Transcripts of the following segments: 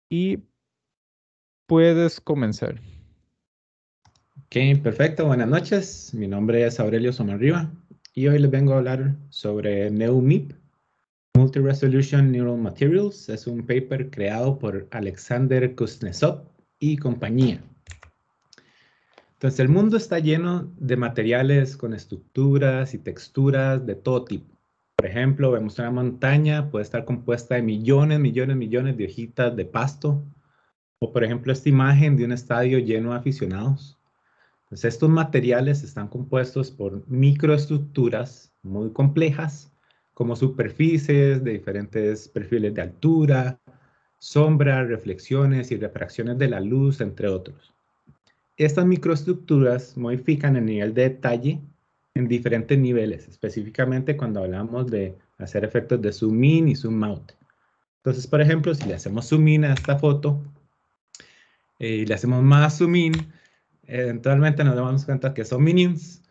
y puedes comenzar. Ok, perfecto. Buenas noches. Mi nombre es Aurelio Somarriba y hoy les vengo a hablar sobre NeoMIP, Multi-Resolution Neural Materials. Es un paper creado por Alexander Kuznetsov y compañía. Entonces, el mundo está lleno de materiales con estructuras y texturas de todo tipo. Por ejemplo, vemos una montaña, puede estar compuesta de millones, millones, millones de hojitas de pasto. O, por ejemplo, esta imagen de un estadio lleno de aficionados. Pues estos materiales están compuestos por microestructuras muy complejas, como superficies de diferentes perfiles de altura, sombras, reflexiones y refracciones de la luz, entre otros. Estas microestructuras modifican el nivel de detalle en diferentes niveles, específicamente cuando hablamos de hacer efectos de zoom in y zoom out. Entonces, por ejemplo, si le hacemos zoom in a esta foto y le hacemos más zoom in, eventualmente nos damos cuenta que son minions,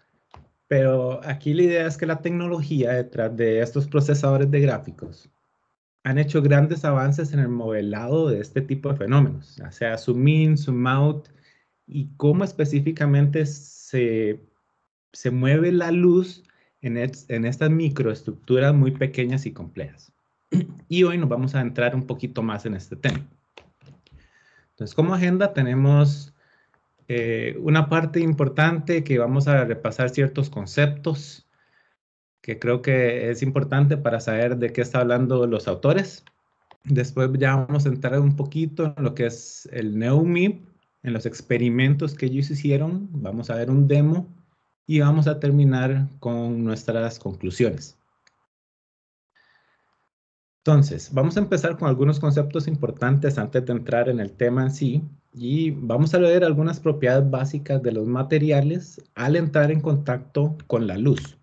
pero aquí la idea es que la tecnología detrás de estos procesadores de gráficos han hecho grandes avances en el modelado de este tipo de fenómenos, ya sea zoom in, zoom out, y cómo específicamente se mueve la luz en estas microestructuras muy pequeñas y complejas. Y hoy nos vamos a entrar un poquito más en este tema. Entonces, como agenda tenemos una parte importante que vamos a repasar ciertos conceptos que creo que es importante para saber de qué está hablando los autores. Después ya vamos a entrar un poquito en lo que es el NeoMIP, en los experimentos que ellos hicieron. Vamos a ver un demo y vamos a terminar con nuestras conclusiones. Entonces, vamos a empezar con algunos conceptos importantes antes de entrar en el tema en sí y vamos a ver algunas propiedades básicas de los materiales al entrar en contacto con la luz.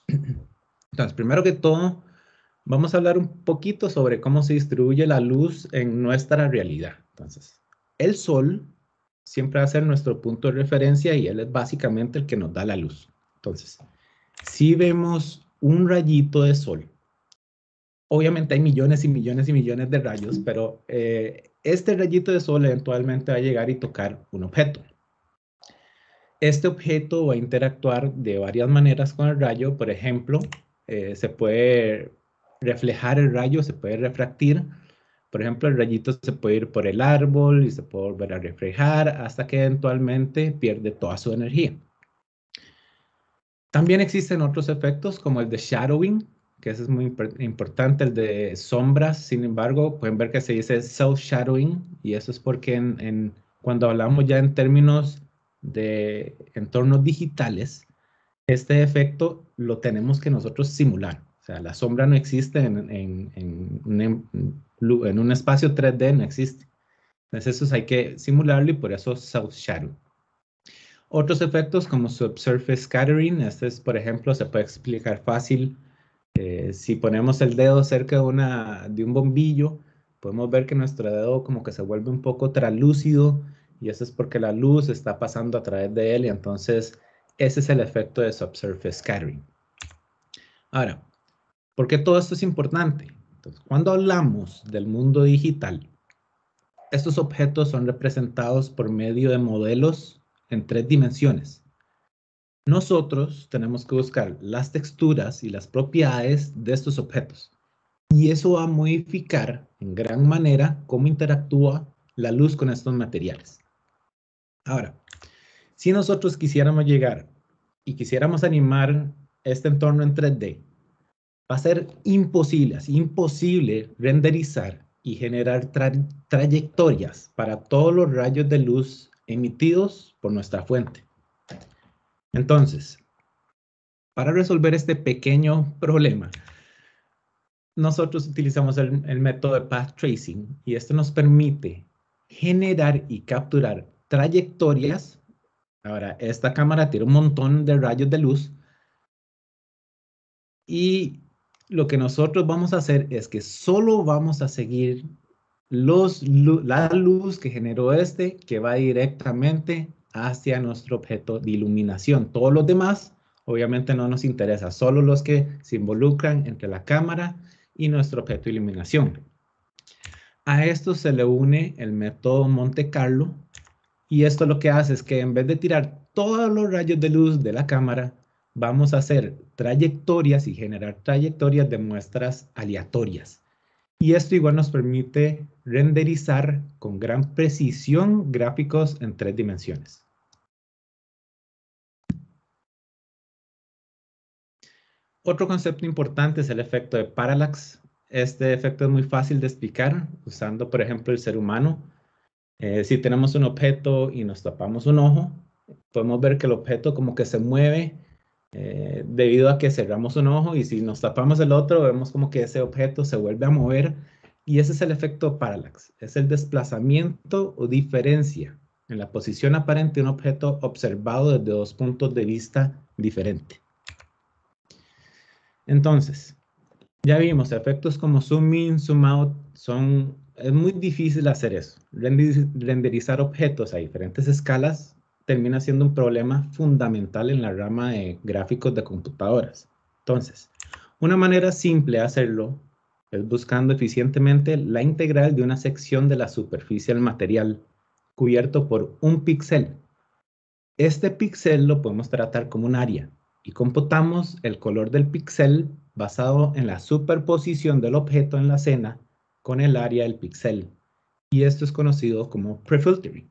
Entonces, primero que todo, vamos a hablar un poquito sobre cómo se distribuye la luz en nuestra realidad. Entonces, el sol siempre va a ser nuestro punto de referencia y él es básicamente el que nos da la luz. Entonces, si vemos un rayito de sol, obviamente hay millones y millones y millones de rayos, pero este rayito de sol eventualmente va a llegar y tocar un objeto. Este objeto va a interactuar de varias maneras con el rayo. Por ejemplo, se puede reflejar el rayo, se puede refractir. Por ejemplo, el rayito se puede ir por el árbol y se puede volver a reflejar hasta que eventualmente pierde toda su energía. También existen otros efectos como el de shadowing, que ese es muy importante, el de sombras. Sin embargo, pueden ver que se dice self-shadowing y eso es porque cuando hablamos ya en términos de entornos digitales, este efecto lo tenemos que nosotros simular. O sea, la sombra no existe en un espacio 3D, no existe. Entonces, eso hay que simularlo y por eso self-shadow. Otros efectos como subsurface scattering, este es, por ejemplo, se puede explicar fácil. Si ponemos el dedo cerca de un bombillo, podemos ver que nuestro dedo como que se vuelve un poco translúcido y eso es porque la luz está pasando a través de él y entonces ese es el efecto de subsurface scattering. Ahora, ¿por qué todo esto es importante? Entonces, cuando hablamos del mundo digital, estos objetos son representados por medio de modelos en 3 dimensiones. Nosotros tenemos que buscar las texturas y las propiedades de estos objetos. Y eso va a modificar en gran manera cómo interactúa la luz con estos materiales. Ahora, si nosotros quisiéramos llegar y quisiéramos animar este entorno en 3D, va a ser imposible, así imposible renderizar y generar trayectorias para todos los rayos de luz emitidos por nuestra fuente. Entonces, para resolver este pequeño problema, nosotros utilizamos el método de path tracing y esto nos permite generar y capturar trayectorias. Ahora, esta cámara tiene un montón de rayos de luz y lo que nosotros vamos a hacer es que solo vamos a seguir la luz que generó que va directamente hacia nuestro objeto de iluminación. Todos los demás, obviamente no nos interesa, solo los que se involucran entre la cámara y nuestro objeto de iluminación. A esto se le une el método Monte Carlo, y esto lo que hace es que en vez de tirar todos los rayos de luz de la cámara, vamos a hacer trayectorias y generar trayectorias de muestras aleatorias. Y esto igual nos permite renderizar con gran precisión gráficos en 3 dimensiones. Otro concepto importante es el efecto de parallax. Este efecto es muy fácil de explicar usando, por ejemplo, el ser humano. Si tenemos un objeto y nos tapamos un ojo, podemos ver que el objeto como que se mueve debido a que cerramos un ojo, y si nos tapamos el otro, vemos como que ese objeto se vuelve a mover, y ese es el efecto parallax. Es el desplazamiento o diferencia en la posición aparente de un objeto observado desde 2 puntos de vista diferentes. Entonces, ya vimos, efectos como zoom in, zoom out, es muy difícil hacer eso. Renderizar objetos a diferentes escalas termina siendo un problema fundamental en la rama de gráficos de computadoras. Entonces, una manera simple de hacerlo es buscando eficientemente la integral de una sección de la superficie del material cubierto por un píxel. Este píxel lo podemos tratar como un área y computamos el color del píxel basado en la superposición del objeto en la escena con el área del píxel. Y esto es conocido como prefiltering.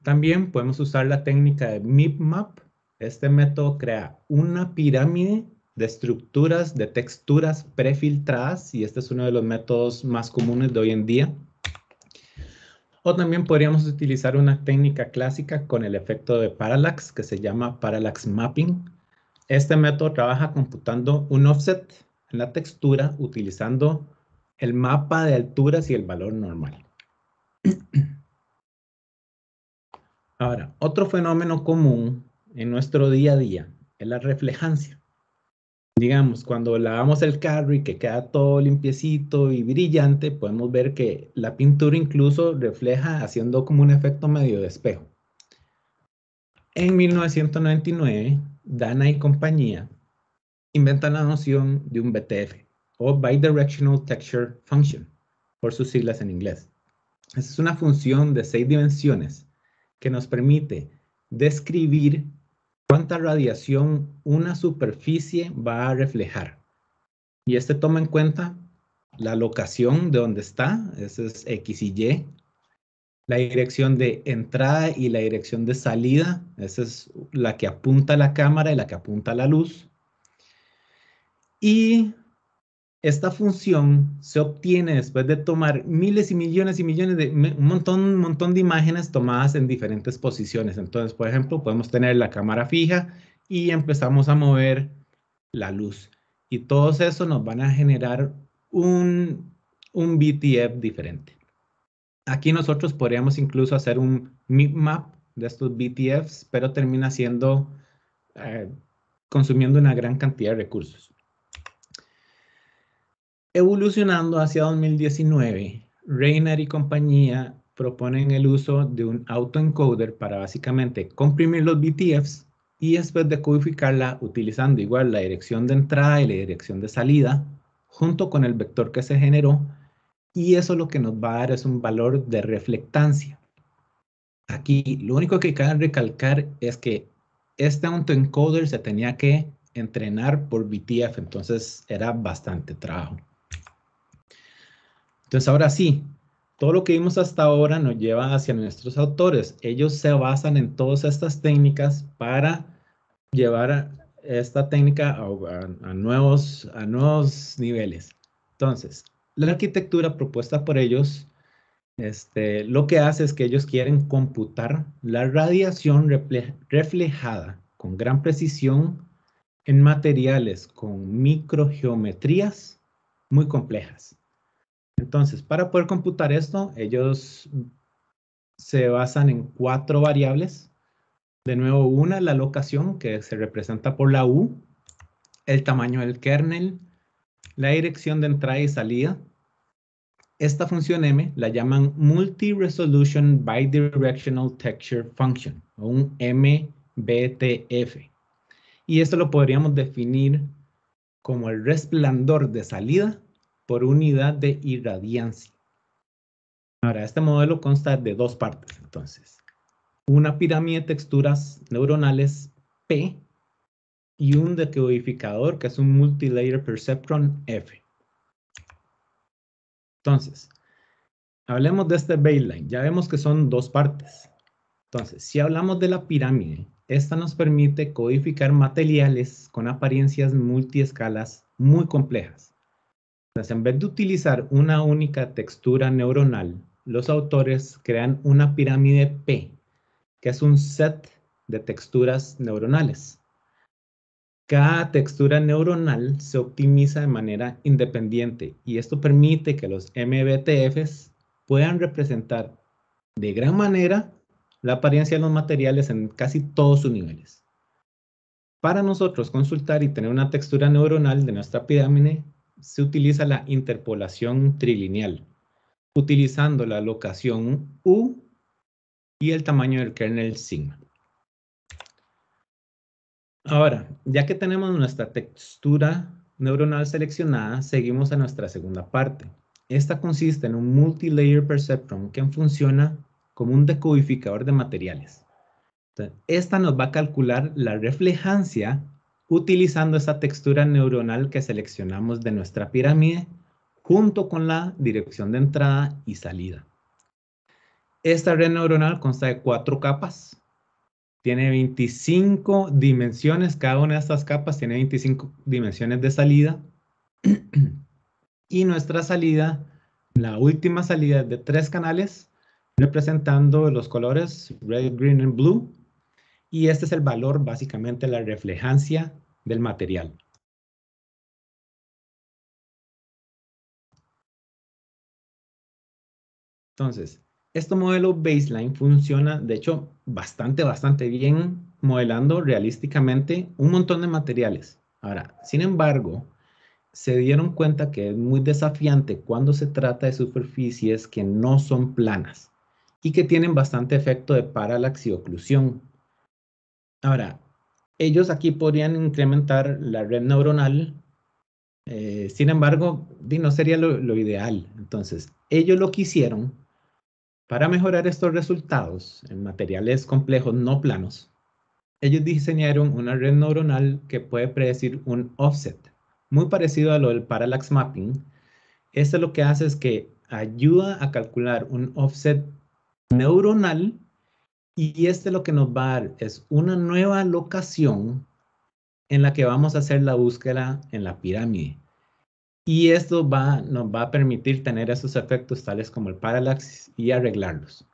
También podemos usar la técnica de MIPMAP. Este método crea una pirámide de estructuras de texturas prefiltradas, y este es uno de los métodos más comunes de hoy en día. O también podríamos utilizar una técnica clásica con el efecto de parallax, que se llama parallax mapping. Este método trabaja computando un offset en la textura utilizando el mapa de alturas y el valor normal. Ahora, otro fenómeno común en nuestro día a día es la reflejancia. Digamos, cuando lavamos el carro y que queda todo limpiecito y brillante, podemos ver que la pintura incluso refleja haciendo como un efecto medio de espejo. En 1999, Dana y compañía inventan la noción de un BTF, o Bidirectional Texture Function, por sus siglas en inglés. Esta es una función de 6 dimensiones que nos permite describir cuánta radiación una superficie va a reflejar. Y este toma en cuenta la locación de donde está, ese es X y Y, la dirección de entrada y la dirección de salida, esa es la que apunta a la cámara y la que apunta a la luz. Y esta función se obtiene después de tomar miles y millones de un montón de imágenes tomadas en diferentes posiciones. Entonces, por ejemplo, podemos tener la cámara fija y empezamos a mover la luz. Y todos esos nos van a generar un BTF diferente. Aquí nosotros podríamos incluso hacer un map de estos BTFs, pero termina siendo consumiendo una gran cantidad de recursos. Evolucionando hacia 2019, Raynor y compañía proponen el uso de un autoencoder para básicamente comprimir los BTFs y después decodificarla utilizando igual la dirección de entrada y la dirección de salida junto con el vector que se generó, y eso lo que nos va a dar es un valor de reflectancia. Aquí lo único que cabe recalcar es que este autoencoder se tenía que entrenar por BTF, entonces era bastante trabajo. Entonces, ahora sí, todo lo que vimos hasta ahora nos lleva hacia nuestros autores. Ellos se basan en todas estas técnicas para llevar esta técnica a nuevos niveles. Entonces, la arquitectura propuesta por ellos, lo que hace es que ellos quieren computar la radiación reflejada con gran precisión en materiales con microgeometrías muy complejas. Entonces, para poder computar esto, ellos se basan en 4 variables. De nuevo, una, la locación, que se representa por la U, el tamaño del kernel, la dirección de entrada y salida. Esta función M la llaman Multi-Resolution Bidirectional Texture Function, o un MBTF. Y esto lo podríamos definir como el resplandor de salida por unidad de irradiancia. Ahora, este modelo consta de dos partes, entonces. Una pirámide de texturas neuronales P y un decodificador que es un multilayer perceptron F. Entonces, hablemos de este baseline. Ya vemos que son dos partes. Entonces, si hablamos de la pirámide, esta nos permite codificar materiales con apariencias multiescalas muy complejas. Entonces, en vez de utilizar una única textura neuronal, los autores crean una pirámide P, que es un set de texturas neuronales. Cada textura neuronal se optimiza de manera independiente y esto permite que los MBTFs puedan representar de gran manera la apariencia de los materiales en casi todos sus niveles. Para nosotros consultar y tener una textura neuronal de nuestra pirámide, se utiliza la interpolación trilineal, utilizando la locación U y el tamaño del kernel sigma. Ahora, ya que tenemos nuestra textura neuronal seleccionada, seguimos a nuestra segunda parte. Esta consiste en un multilayer perceptron que funciona como un decodificador de materiales. Entonces, esta nos va a calcular la reflejancia utilizando esa textura neuronal que seleccionamos de nuestra pirámide junto con la dirección de entrada y salida. Esta red neuronal consta de 4 capas. Tiene 25 dimensiones, cada una de estas capas tiene 25 dimensiones de salida. Y nuestra salida, la última salida es de 3 canales, representando los colores red, green y blue. Y este es el valor, básicamente, la reflejancia del material. Entonces, este modelo baseline funciona, de hecho, bastante bien, modelando realísticamente un montón de materiales. Ahora, sin embargo, se dieron cuenta que es muy desafiante cuando se trata de superficies que no son planas y que tienen bastante efecto de paralax y oclusión. Ahora, ellos aquí podrían incrementar la red neuronal, sin embargo, no sería lo ideal. Entonces, ellos lo que hicieron para mejorar estos resultados en materiales complejos no planos, ellos diseñaron una red neuronal que puede predecir un offset, muy parecido a lo del parallax mapping. Esto lo que hace es que ayuda a calcular un offset neuronal y este lo que nos va a dar es una nueva locación en la que vamos a hacer la búsqueda en la pirámide. Y esto nos va a permitir tener esos efectos tales como el parallax y arreglarlos.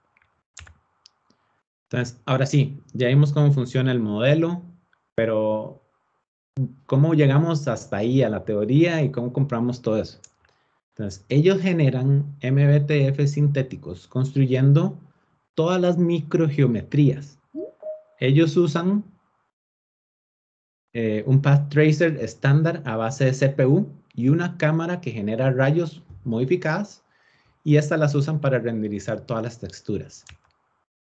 Entonces, ahora sí, ya vimos cómo funciona el modelo, pero ¿cómo llegamos hasta ahí a la teoría y cómo compramos todo eso? Entonces, ellos generan MBTF sintéticos construyendo todas las microgeometrías. Ellos usan un path tracer estándar a base de CPU y una cámara que genera rayos modificadas y estas las usan para renderizar todas las texturas.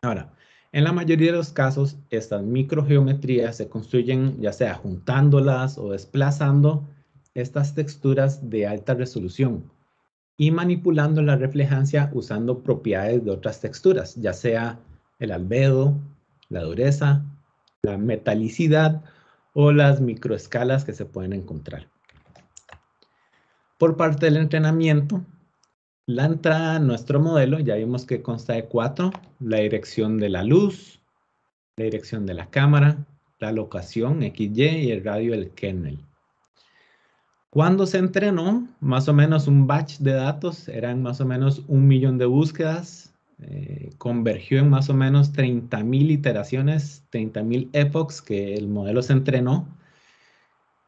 Ahora, en la mayoría de los casos, estas microgeometrías se construyen ya sea juntándolas o desplazando estas texturas de alta resolución y manipulando la reflejancia usando propiedades de otras texturas, ya sea el albedo, la dureza, la metalicidad o las microescalas que se pueden encontrar. Por parte del entrenamiento, la entrada a nuestro modelo ya vimos que consta de 4, la dirección de la luz, la dirección de la cámara, la locación XY y el radio del kernel. Cuando se entrenó, más o menos un batch de datos, eran más o menos 1 millón de búsquedas, convergió en más o menos 30,000 iteraciones, 30,000 epochs que el modelo se entrenó.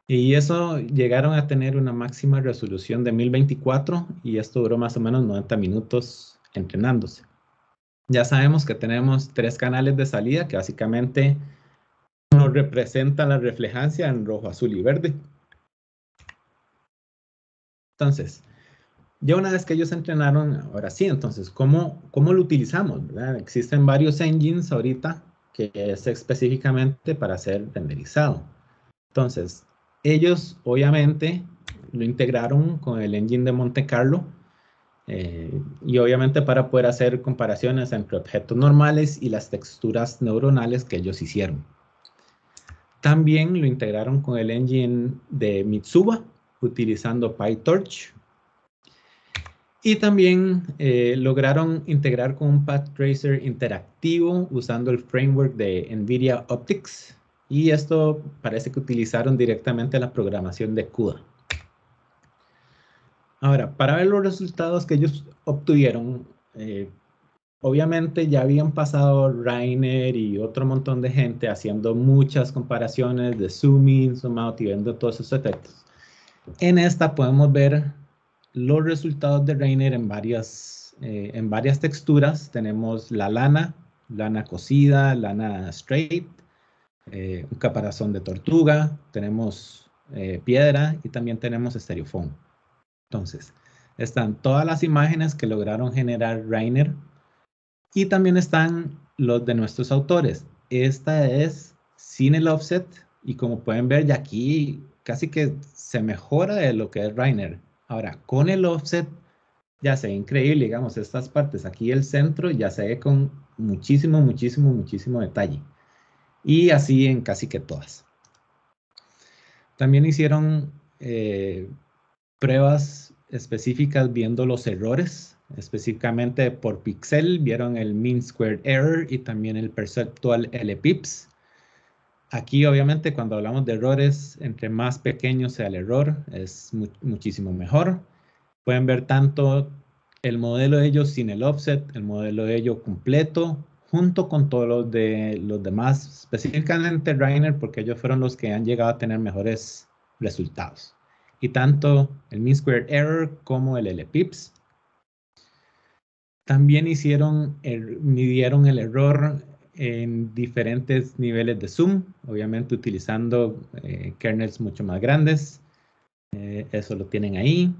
Y eso llegaron a tener una máxima resolución de 1024 y esto duró más o menos 90 minutos entrenándose. Ya sabemos que tenemos 3 canales de salida que básicamente nos representan la reflejancia en rojo, azul y verde. Entonces, ya una vez que ellos entrenaron, ahora sí, entonces, ¿cómo lo utilizamos? ¿Verdad? Existen varios engines ahorita que es específicamente para ser renderizado. Entonces, ellos obviamente lo integraron con el engine de Monte Carlo Y obviamente para poder hacer comparaciones entre objetos normales y las texturas neuronales que ellos hicieron. También lo integraron con el engine de Mitsuba, utilizando PyTorch. Y también lograron integrar con un path tracer interactivo usando el framework de NVIDIA Optics. Y esto parece que utilizaron directamente la programación de CUDA. Ahora, para ver los resultados que ellos obtuvieron, obviamente ya habían pasado Rainer y otro montón de gente haciendo muchas comparaciones de zoom in, zoom out y viendo todos esos efectos. En esta podemos ver los resultados de Rainer en varias texturas. Tenemos la lana cocida, lana straight, un caparazón de tortuga, tenemos piedra y también tenemos estereofoam. Entonces, están todas las imágenes que lograron generar Rainer y también están los de nuestros autores. Esta es sin el offset y como pueden ver ya aquí casi que se mejora de lo que es Rainer. Ahora, con el offset ya se ve increíble, digamos, estas partes aquí el centro ya se ve con muchísimo, muchísimo, muchísimo detalle. Y así en casi que todas. También hicieron pruebas específicas viendo los errores, específicamente por pixel, vieron el mean squared error y también el perceptual LPIPS. Aquí obviamente cuando hablamos de errores, entre más pequeño sea el error, es muchísimo mejor. Pueden ver tanto el modelo de ellos sin el offset, el modelo de ellos completo, junto con todos los demás, específicamente Rainer, porque ellos fueron los que han llegado a tener mejores resultados. Y tanto el mean squared error como el LPIPS. También midieron el error en diferentes niveles de zoom, obviamente utilizando kernels mucho más grandes. Eso lo tienen ahí.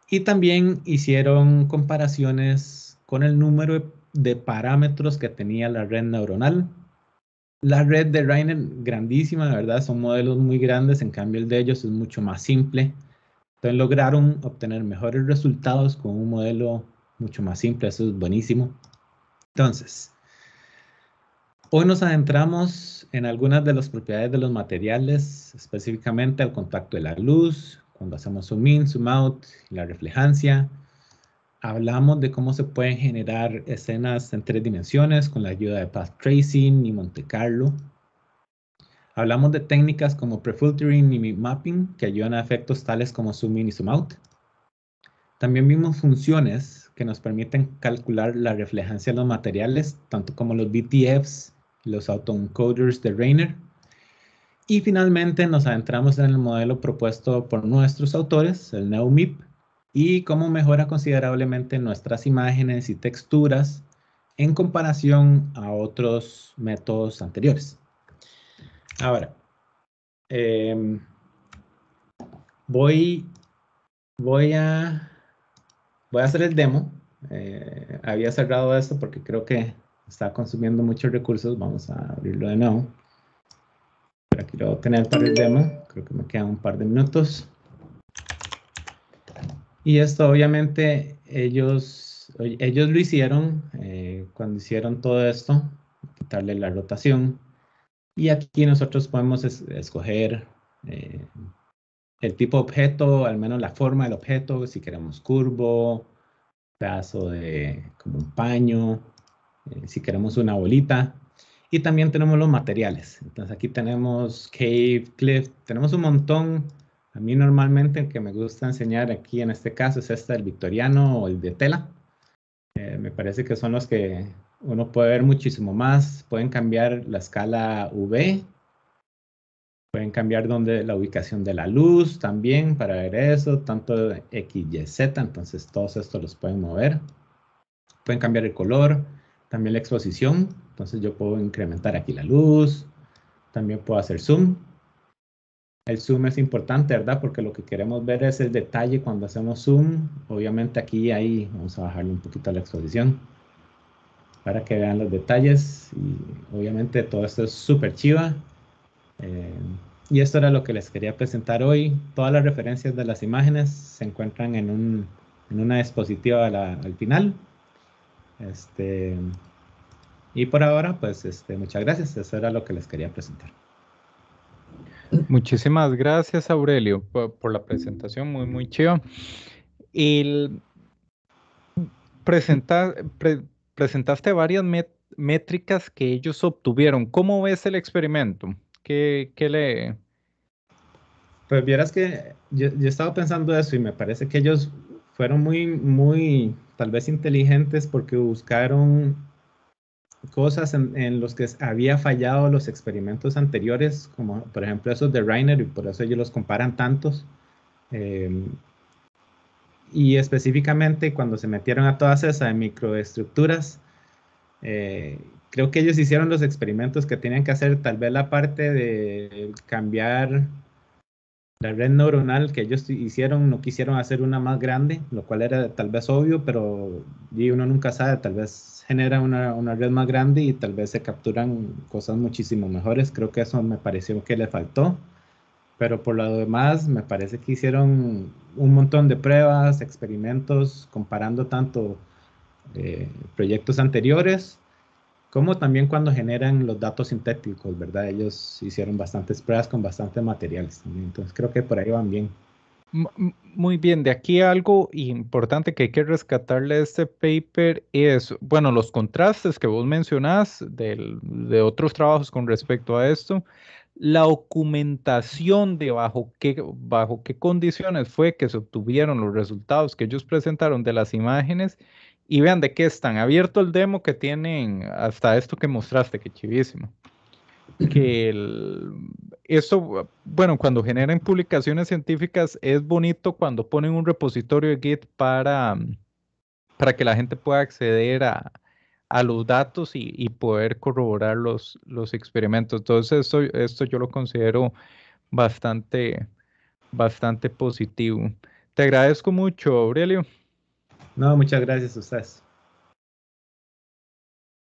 Y también hicieron comparaciones con el número de parámetros que tenía la red neuronal. La red de Rainer, grandísima, de verdad, son modelos muy grandes, en cambio el de ellos es mucho más simple. Entonces lograron obtener mejores resultados con un modelo mucho más simple, eso es buenísimo. Entonces, hoy nos adentramos en algunas de las propiedades de los materiales, específicamente el contacto de la luz, cuando hacemos zoom in, zoom out, la reflejancia. Hablamos de cómo se pueden generar escenas en 3 dimensiones con la ayuda de Path Tracing y Monte Carlo. Hablamos de técnicas como Prefiltering y Mapping que ayudan a efectos tales como Zoom In y Zoom Out. También vimos funciones que nos permiten calcular la reflejancia de los materiales, tanto como los BTFs y los autoencoders de Rainer. Y finalmente nos adentramos en el modelo propuesto por nuestros autores, el NeoMIP, y cómo mejora considerablemente nuestras imágenes y texturas en comparación a otros métodos anteriores. Ahora, voy a hacer el demo. Había cerrado esto porque creo que está consumiendo muchos recursos. Vamos a abrirlo de nuevo. Pero aquí lo voy a tener para el demo. Creo que me quedan un par de minutos. Y esto obviamente ellos lo hicieron cuando hicieron todo esto, quitarle la rotación. Y aquí nosotros podemos escoger el tipo de objeto, al menos la forma del objeto, si queremos curvo, pedazo de como un paño, si queremos una bolita. Y también tenemos los materiales. Entonces aquí tenemos cave, cliff, tenemos un montón. A mí normalmente el que me gusta enseñar aquí en este caso es el victoriano o el de tela. Me parece que son los que uno puede ver muchísimo más. Pueden cambiar la escala V. Pueden cambiar la ubicación de la luz también para ver eso. Tanto X, Y, Z. Entonces todos estos los pueden mover. Pueden cambiar el color. También la exposición. Entonces yo puedo incrementar aquí la luz. También puedo hacer zoom. El zoom es importante, ¿verdad? Porque lo que queremos ver es el detalle cuando hacemos zoom. Obviamente aquí, ahí, vamos a bajarle un poquito la exposición para que vean los detalles. Y obviamente todo esto es súper chiva. Y esto era lo que les quería presentar hoy. Todas las referencias de las imágenes se encuentran en un en una diapositiva al final. Y por ahora, pues muchas gracias. Eso era lo que les quería presentar. Muchísimas gracias, Aurelio, por la presentación, muy, muy chiva. El, presenta- pre- presentaste varias métricas que ellos obtuvieron. ¿Cómo ves el experimento? ¿Qué le... Pues vieras que yo estaba pensando eso y me parece que ellos fueron muy, tal vez inteligentes porque buscaron cosas en los que había fallado los experimentos anteriores, como por ejemplo esos de Reiner, y por eso ellos los comparan tantos. Eh, y específicamente cuando se metieron a todas esas microestructuras, creo que ellos hicieron los experimentos que tenían que hacer, tal vez la parte de cambiar la red neuronal que ellos hicieron, no quisieron hacer una más grande, lo cual era tal vez obvio, pero y uno nunca sabe, tal vez genera una red más grande y tal vez se capturan cosas muchísimo mejores. Creo que eso me pareció que le faltó, pero por lo demás me parece que hicieron un montón de pruebas, experimentos, comparando tanto proyectos anteriores como también cuando generan los datos sintéticos, ¿verdad? Ellos hicieron bastantes pruebas con bastantes materiales también, entonces creo que por ahí van bien. Muy bien, de aquí algo importante que hay que rescatarle a este paper es, bueno, los contrastes que vos mencionás de otros trabajos con respecto a esto, la documentación de bajo qué condiciones fue que se obtuvieron los resultados que ellos presentaron de las imágenes y vean de qué están. Abierto el demo que tienen hasta esto que mostraste, que chivísimo que esto, bueno, cuando generan publicaciones científicas es bonito cuando ponen un repositorio de Git para que la gente pueda acceder a los datos y poder corroborar los experimentos. Entonces, esto yo lo considero bastante, bastante positivo. Te agradezco mucho, Aurelio. No, muchas gracias a ustedes.